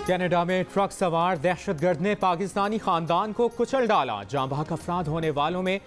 Canada में truck सवार दहशतगर्द ने पाकिस्तानी खानदान को कुचल डाला। जाँ बहक अफराद होने वालों में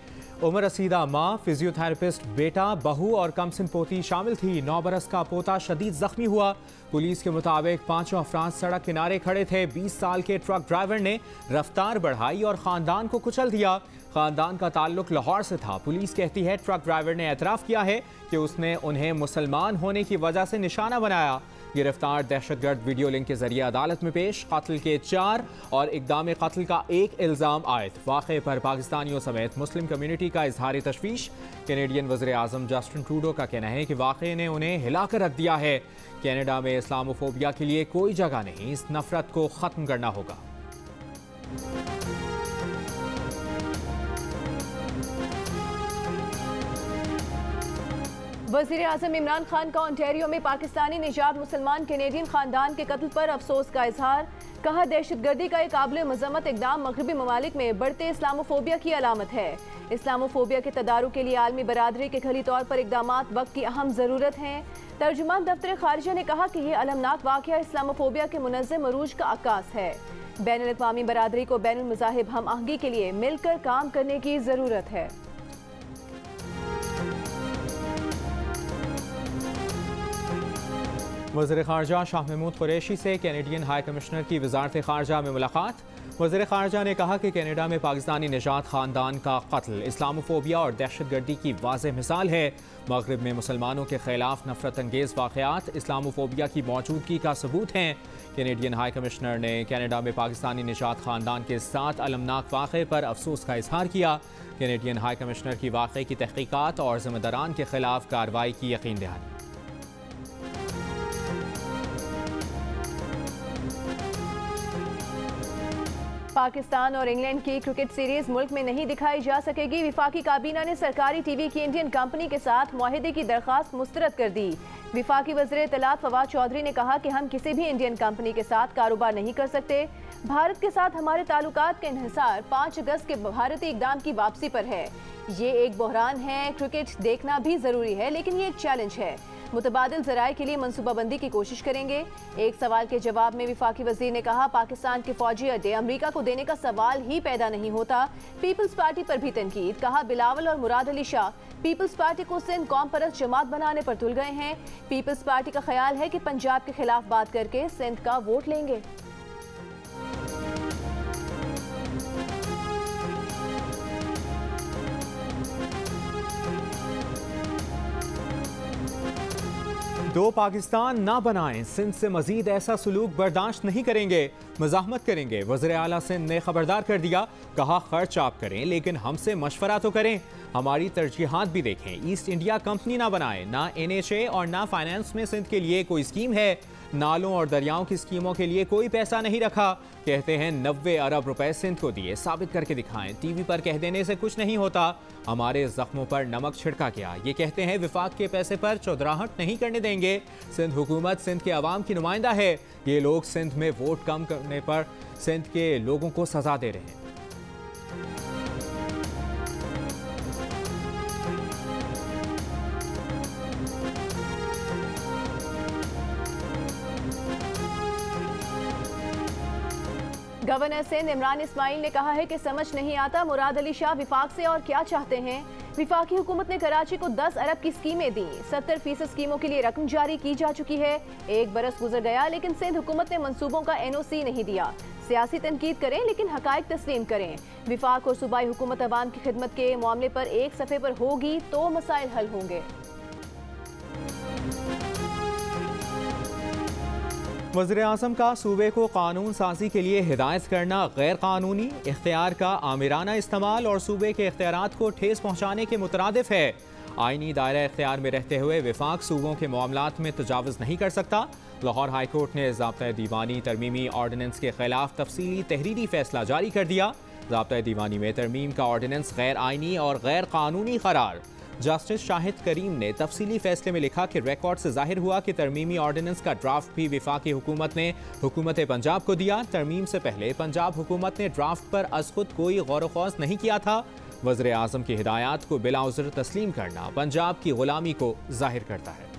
उम्र रसीदा माँ, फिजियोथेरेपिस्ट, बेटा, बहू और कमसिन पोती शामिल थी। 9 बरस का पोता शदीद जख्मी हुआ। पुलिस के मुताबिक 5 अफराद सड़क किनारे खड़े थे। 20 साल के ट्रक ड्राइवर ने रफ्तार बढ़ाई और खानदान को कुचल दिया। खानदान का ताल्लुक लाहौर से था। पुलिस कहती है ट्रक ड्राइवर ने एतराफ़ किया है कि उसने उन्हें मुसलमान होने की वजह से निशाना बनाया। गिरफ्तार दहशतगर्द वीडियो लिंक के जरिए अदालत में पेश। कत्ल के 4 और इक़दाम कत्ल का 1 इल्ज़ाम आयद। वाक़े पर पाकिस्तानियों समेत मुस्लिम कम्युनिटी का इजहार तशवीश। कैनेडियन वज़ीर आज़म जस्टिन ट्रूडो का कहना है कि वाक़े ने उन्हें हिलाकर रख दिया है। कनाडा में इस्लामोफोबिया के लिए कोई जगह नहीं। इस नफरत को ख़त्म करना होगा। वज़ीर आज़म इमरान खान का ओंटारियो में पाकिस्तानी निजात मुसलमान कैनेडियन खानदान के कत्ल पर अफसोस का इजहार। कहा, दहशतगर्दी का एक काबिल मज़म्मत इक़दाम मगरबी ममालिक में बढ़ते इस्लामोफोबिया की अलामत है। इस्लामोफोबिया के तदारुक के लिए आलमी बरादरी के खली तौर पर इक़दामात वक्त की अहम ज़रूरत हैं। तर्जुमान दफ्तर खारिजा ने कहा कि यह अलमनाक वाक़या इस्लामोफोबिया के मुनज़्ज़म अरूज का अक्कास है। बैनुल-अक़वामी बरादरी को बैनुल मज़ाहिब हम आहंगी के लिए मिलकर काम करने की ज़रूरत है। वज़ीर ख़ारजा शाह महमूद कुरैशी से कैनेडियन हाई कमिश्नर की वज़ारत ख़ारजा में मुलाकात। वज़ीर ख़ारजा ने कहा कि कनाडा में पाकिस्तानी निजात ख़ानदान का कत्ल इस्लामोफोबिया और दहशतगर्दी की वाज़ेह मिसाल है। मग़रिब में मुसलमानों के ख़िलाफ़ नफ़रत अंगेज़ वाक़यात इस्लामोफोबिया की मौजूदगी का सबूत हैं। कैनेडियन हाई कमिश्नर ने कनाडा में पाकिस्तानी निजात ख़ानदान के साथ अलमनाक वाक़े पर अफसोस का इजहार किया। कैनेडियन हाई कमिश्नर की वाक़े की तहक़ीक़ात और ज़िम्मेदारान के ख़िलाफ़ कार्रवाई की यकीन दहानी। पाकिस्तान और इंग्लैंड की क्रिकेट सीरीज मुल्क में नहीं दिखाई जा सकेगी। विफाकी काबीना ने सरकारी टीवी की इंडियन कंपनी के साथ मुआहिदे की दरख्वास्त मुस्तरद कर दी। विफाकी वज़ीर इत्तलात फवाद चौधरी ने कहा कि हम किसी भी इंडियन कंपनी के साथ कारोबार नहीं कर सकते। भारत के साथ हमारे ताल्लुकात का इन्हिसार 5 अगस्त के भारतीय इक़दाम की वापसी पर है। ये एक बहरान है। क्रिकेट देखना भी ज़रूरी है, लेकिन ये एक चैलेंज है। मुतबादिल ज़राए के लिए मनसूबाबंदी की कोशिश करेंगे। एक सवाल के जवाब में विफाकी वज़ीर ने कहा, पाकिस्तान के फौजी अड्डे अमरीका को देने का सवाल ही पैदा नहीं होता। पीपल्स पार्टी पर भी तनकीद। कहा, बिलावल और मुराद अली शाह पीपल्स पार्टी को सिंध कौम परस्त जमात बनाने पर तुल गए हैं। पीपल्स पार्टी का ख्याल है कि पंजाब के खिलाफ बात करके सिंध का वोट लेंगे। दो पाकिस्तान ना बनाएं, सिंध से मजीद ऐसा सलूक बर्दाश्त नहीं करेंगे, मज़ाहमत करेंगे। वज़ीर आला सिंध ने खबरदार कर दिया। कहा, खर्च आप करें लेकिन हमसे मशवरा तो करें, हमारी तरजीहात भी देखें। ईस्ट इंडिया कंपनी ना बनाएं। ना NHA और ना फाइनेंस में सिंध के लिए कोई स्कीम है। नालों और दरियाओं की स्कीमों के लिए कोई पैसा नहीं रखा। कहते हैं 90 अरब रुपए सिंध को दिए, साबित करके दिखाएं। टीवी पर कह देने से कुछ नहीं होता। हमारे जख्मों पर नमक छिड़का गया। ये कहते हैं विफाक के पैसे पर चौधराहट नहीं करने देंगे। सिंध हुकूमत सिंध के अवाम की नुमाइंदा है। ये लोग सिंध में वोट कम करने पर सिंध के लोगों को सजा दे रहे हैं। गवर्नर सिंध इमरान इस्माइल ने कहा है कि समझ नहीं आता मुराद अली शाह विफाक से और क्या चाहते हैं। विफाकी हुकूमत ने कराची को 10 अरब की स्कीमें दी। 70% स्कीमों के लिए रकम जारी की जा चुकी है। 1 बरस गुजर गया लेकिन सिंध हुकूमत ने मंसूबों का NOC नहीं दिया। सियासी तनकीद करें लेकिन हकायक तस्लीम करें। विफाक और सूबाई हुकूमत अवाम की खिदमत के मामले पर एक सफ़े पर होगी तो मसाइल हल होंगे। वज़ीर आज़म का सूबे को कानून साजी के लिए हिदायत करना गैर कानूनी, इख्तियार का आमिराना इस्तेमाल और सूबे के इख्तियारात को ठेस पहुँचाने के मुतरादिफ है। आइनी दायरा इख्तियार में रहते हुए विफाक सूबों के मामलात में तजावुज़ नहीं कर सकता। लाहौर हाई कोर्ट ने ज़ाब्ता दीवानी तरमीमी ऑर्डिनेंस के खिलाफ तफसीली तहरीरी फैसला जारी कर दिया। ज़ाब्ता दीवानी में तरमीम का ऑर्डिनेंस गैर आइनी और गैर कानूनी करार। जस्टिस शाहिद करीम ने तफसीली फैसले में लिखा कि रिकॉर्ड से जाहिर हुआ कि तरमीमी ऑर्डिनेंस का ड्राफ्ट भी विफाकी हुकूमत ने हुकूमत पंजाब को दिया। तरमीम से पहले पंजाब हुकूमत ने ड्राफ्ट पर अज खुद कोई गौर ख्वास नहीं किया था। वज़ीर आज़म की हिदायत को बिला उज़्र तस्लीम करना पंजाब की गुलामी को जाहिर करता है।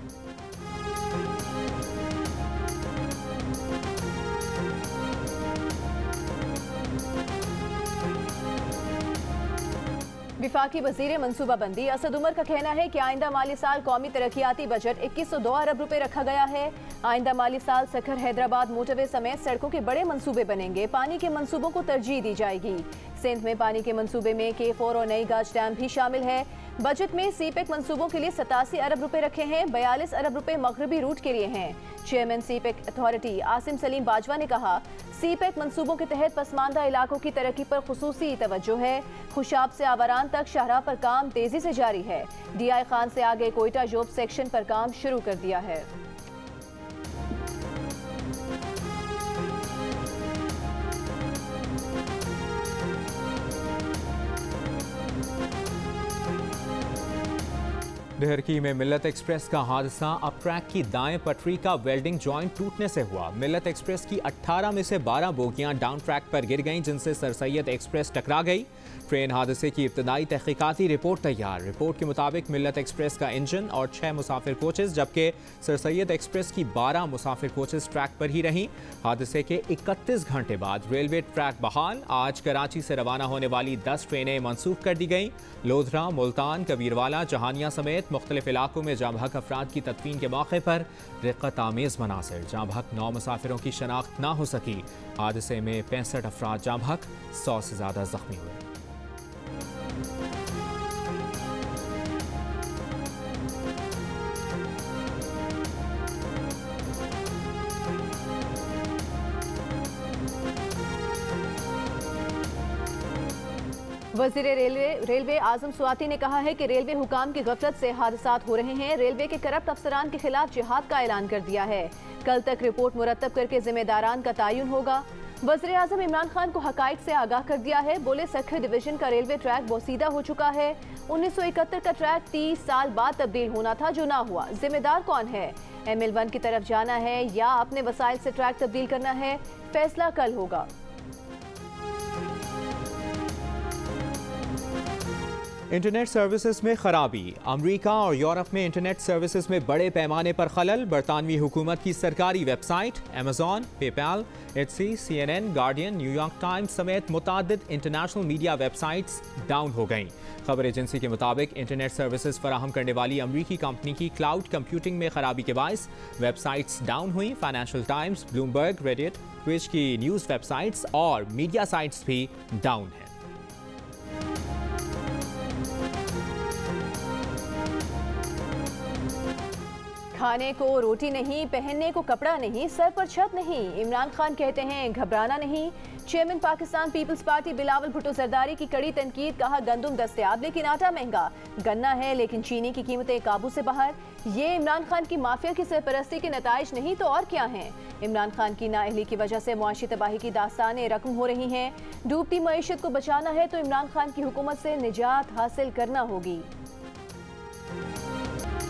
विफाकी वजीर मनसूबाबंदी असद उमर का कहना है कि आइंदा माली साल कौमी तरक्याती बजट 2102 अरब रुपए रखा गया है। आइंदा माली साल सखर हैदराबाद मोटरवे समेत सड़कों के बड़े मंसूबे बनेंगे। पानी के मंसूबों को तरजीह दी जाएगी। सिंध में पानी के मंसूबे में K4 और नई गाज डैम भी शामिल है। बजट में सीपेक मंसूबों के लिए 87 अरब रुपए रखे हैं। 42 अरब रुपए मगरबी रूट के लिए हैं। Chairman CPEC authority Asim Salim Bajwa ने कहा, सीपेक मंसूबों के तहत पसमानदा इलाकों की तरक्की पर खुसूसी तवज्जो है। खुशाब से आवारान तक शाहराह पर काम तेजी से जारी है। DI खान से आगे कोयटा जोब सेक्शन पर काम शुरू कर दिया है। देहरकी में मिल्लत एक्सप्रेस का हादसा। अब ट्रैक की दाएं पटरी का वेल्डिंग जॉइंट टूटने से हुआ। मिल्लत एक्सप्रेस की 18 में से 12 बोगियां डाउन ट्रैक पर गिर गईं, जिनसे सर सैयद एक्सप्रेस टकरा गई। ट्रेन हादसे की इब्तदाई तहकीकाती रिपोर्ट तैयार। रिपोर्ट के मुताबिक मिल्लत एक्सप्रेस का इंजन और 6 मुसाफिर कोचेस, जबकि सर सैयद एक्सप्रेस की 12 मुसाफिर कोचेस ट्रैक पर ही रहीं। हादसे के 31 घंटे बाद रेलवे ट्रैक बहाल। आज कराची से रवाना होने वाली 10 ट्रेनें मनसूख कर दी गईं। लोधरा, मुल्तान, कबीरवाला, जहानिया समेत मुख्तलिफ इलाकों में जाँ बहक अफराद की तदफीन के मौके पर रिक्कत आमेज़ मनासिर। जाँ बहक 9 मुसाफिरों की शनाख्त ना हो सकी। हादसे में 65 अफराद जाँ बहक, 100 से ज़्यादा जख्मी हुए। वज़ीर रेलवे आजम स्वाति ने कहा है कि रेलवे हुकाम की गफलत से हादसात हो रहे हैं। रेलवे के करप्ट अफसरान के खिलाफ जिहाद का ऐलान कर दिया है। कल तक रिपोर्ट मुरतब करके जिम्मेदारान का तयन होगा। वज़ीर आज़म इमरान खान को हकाइक से आगाह कर दिया है। बोले, सखर डिवीजन का रेलवे ट्रैक बोसीदा हो चुका है। 1971 का ट्रैक 30 साल बाद तब्दील होना था, जो ना हुआ। जिम्मेदार कौन है? ML1 की तरफ जाना है या अपने वसाइल से ट्रैक तब्दील करना है? फैसला कल होगा। इंटरनेट सर्विसेज में खराबी। अमेरिका और यूरोप में इंटरनेट सर्विसेज में बड़े पैमाने पर खलल। बरतानवी हुकूमत की सरकारी website, Amazon, PayPal, Etsy, CNN, guardian, New York times समेत मुतादिद इंटरनेशनल मीडिया वेबसाइट्स डाउन हो गईं। खबर एजेंसी के मुताबिक इंटरनेट सर्विसेज फराहम करने वाली अमरीकी कंपनी की क्लाउड कंप्यूटिंग में खराबी के बायस वेबसाइट्स डाउन हुई। Financial times, Bloomberg, Reddit, Twitch की न्यूज़ वेबसाइट्स और मीडिया साइट्स भी डाउन हैं। खाने को रोटी नहीं, पहनने को कपड़ा नहीं, सर पर छत नहीं। इमरान खान कहते हैं घबराना नहीं। चेयरमैन पाकिस्तान पीपल्स पार्टी बिलावल भुट्टो जरदारी की कड़ी तनकीद। कहा, गंदुम दस्तयाब लेकिन आटा महंगा, गन्ना है लेकिन चीनी की कीमतें काबू से बाहर। ये इमरान खान की माफिया की सरपरस्ती के नताइज नहीं तो और क्या हैं? इमरान खान की नाअहली की वजह से मुआशी तबाही की दास्तानें रकम हो रही हैं। डूबती मईशत को बचाना है तो इमरान खान की हुकूमत से निजात हासिल करना होगी।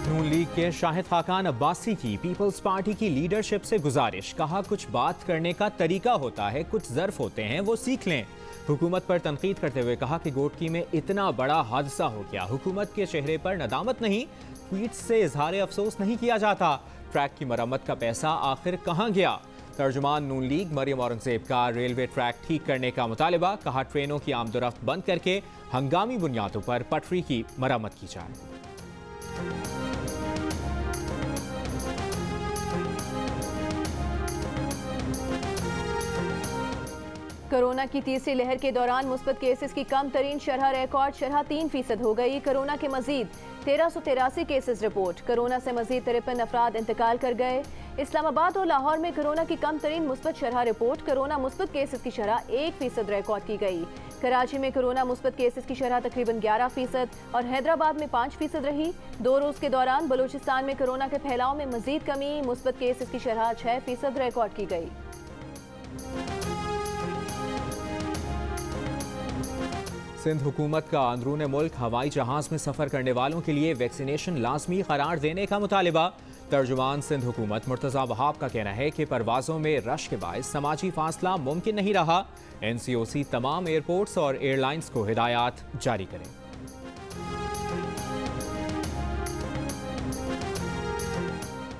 नून लीग के शाहिद खाकान अब्बासी की पीपल्स पार्टी की लीडरशिप से गुजारिश। कहा, कुछ बात करने का तरीका होता है, कुछ ज़र्फ होते हैं, वो सीख लें। हुकूमत पर तनकीद करते हुए कहा कि गोटकी में इतना बड़ा हादसा हो गया, हुकूमत के चेहरे पर नदामत नहीं, ट्वीट से इजहार अफसोस नहीं किया जाता। ट्रैक की मरम्मत का पैसा आखिर कहाँ गया? तर्जुमान नून लीग मरियम औरंगजेब का रेलवे ट्रैक ठीक करने का मुतालबा। कहा, ट्रेनों की आमदोरफ्त बंद करके हंगामी बुनियादों पर पटरी की मरम्मत की जाए। कोरोना की तीसरी लहर के दौरान मुस्बत केसेस की कम तरीन शरह रिकॉर्ड, शरह 3% हो गई। कोरोना के मजीद 1383 केसेस रिपोर्ट। कोरोना से मजीद 53 अफराद इंतकाल कर गए। इस्लामाबाद और लाहौर में कोरोना की कम तरीन मुस्बत शरह रिपोर्ट। कोरोना मुस्बत केसेस की शरह 1% रिकॉर्ड की गई। कराची में कोरोना मुस्बत केसेस की शरह तकरीबन 11% और हैदराबाद में 5% रही। 2 रोज के दौरान बलूचिस्तान में कोरोना के फैलाव में मजीद कमी, मुस्बत केसेस की शरह 6% रिकॉर्ड की गई। सिंध हुकूमत का अंदरून मुल्क हवाई जहाज में सफ़र करने वालों के लिए वैक्सीनेशन लाजमी करार देने का मुतालिबा। तर्जुमान सिंध हुकूमत मुर्तज़ा वहाब का कहना है कि परवाज़ों में रश के बायस समाजी फासला मुमकिन नहीं रहा। NCOC तमाम एयरपोर्ट्स और एयरलाइंस को हिदायत जारी करें।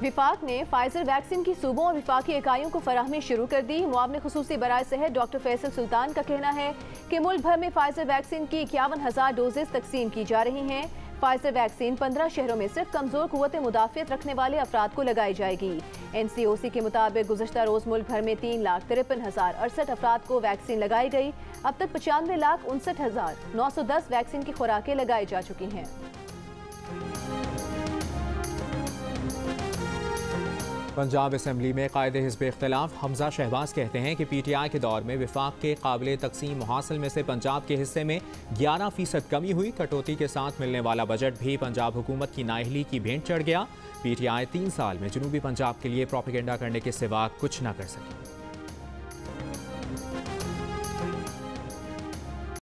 विफाक ने फाइजर वैक्सीन की सूबों और विफाकी इकाइयों को फराहमी शुरू कर दी। मुआविन खुसूसी बराए सेहत डॉक्टर फैसल सुल्तान का कहना है कि मुल्क भर में फाइजर वैक्सीन की 51,000 डोजेज तकसीम की जा रही हैं। फाइजर वैक्सीन 15 शहरों में सिर्फ कमजोर कुव्वत मुदाफियत रखने वाले अफराद को लगाई जाएगी। NCOC के मुताबिक गुज़श्ता रोज मुल्क भर में 3,53,068 अफराद को वैक्सीन लगाई गई। अब तक 95,59,910 वैक्सीन की खुराकें लगाई जा चुकी हैं। पंजाब असम्बली में कायदे हिज़्ब इख्तिलाफ हमजा शहबाज कहते हैं कि PTI के दौर में विफाक के काबिल तकसीम मुहासिल में से पंजाब के हिस्से में 11% कमी हुई। कटौती के साथ मिलने वाला बजट भी पंजाब हुकूमत की नाअहली की भेंट चढ़ गया। PTI 3 साल में जनूबी पंजाब के लिए प्रोपेगेंडा करने के सिवा कुछ न कर सकी।